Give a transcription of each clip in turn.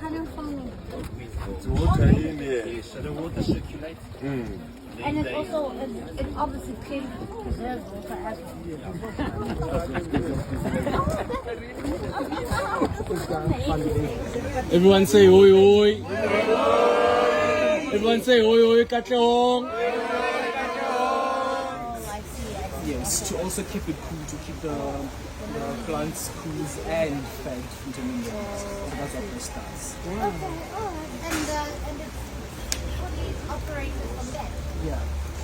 Katlehong. It's water in here. Yes, so the water circulates. And it also, it obviously cleans preserves water as well. Everyone say oi oi. Everyone say oi oi Katlehong. Yes, to also keep it cool, to keep the plants cool and fed vitamin D. So that's what this does. Okay, alright. And it's fully operated from there? Yeah.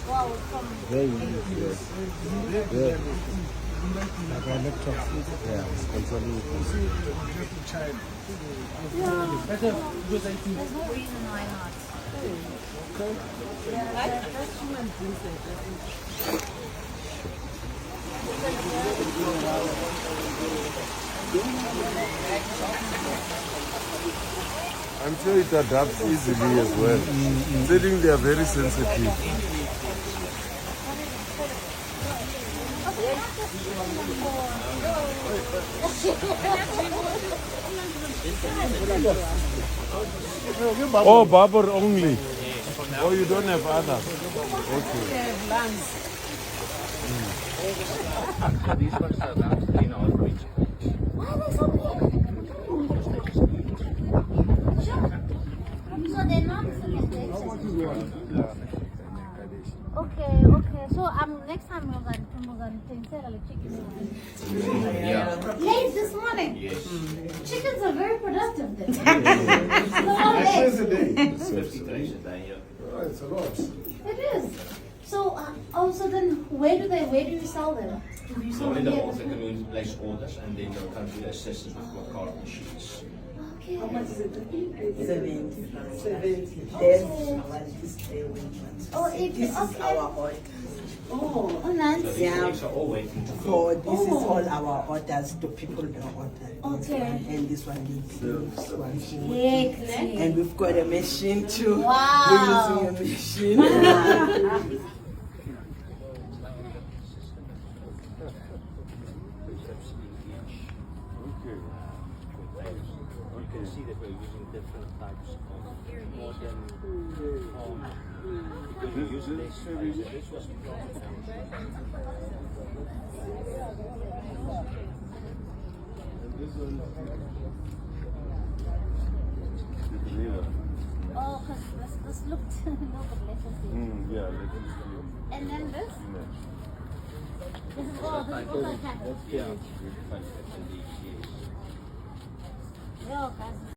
Well, from... Very easy. Yeah. Like our laptop. Yeah, controlling. There's no reason why not. I'm sure it adapts easily as well. Considering they are very sensitive. Oh, barber only. Oh, you don't have other. Okay. These ones are around 3.5 weeks. Why are they so big? So they're not Okay. So next time we're going to sell a chicken. Yeah. Late this morning. Yes. Chickens are very productive then. It's a day. 50 days a day, yeah. Oh, it's a lot. It is. So, so then where do you sell them? Do you sell Normally them the here? wholesaler place orders and then they'll come to the assistants with what card machines. Okay. How much is it? 70. Oh, it, This is okay. our order. Oh, nice. So these Yeah. things are all waiting to So go. this is all our orders to people that order. This Okay. one and this one, this one. Hectic. And we've got a machine too. Wow. We're using a machine. You can see that we're using different types of modern because we use less space. This was planted Oh, because this looked no, but let's see. Yeah, let me see. And then this? This is all, this is all like that. Yeah, we find it in these years. Yeah, guys.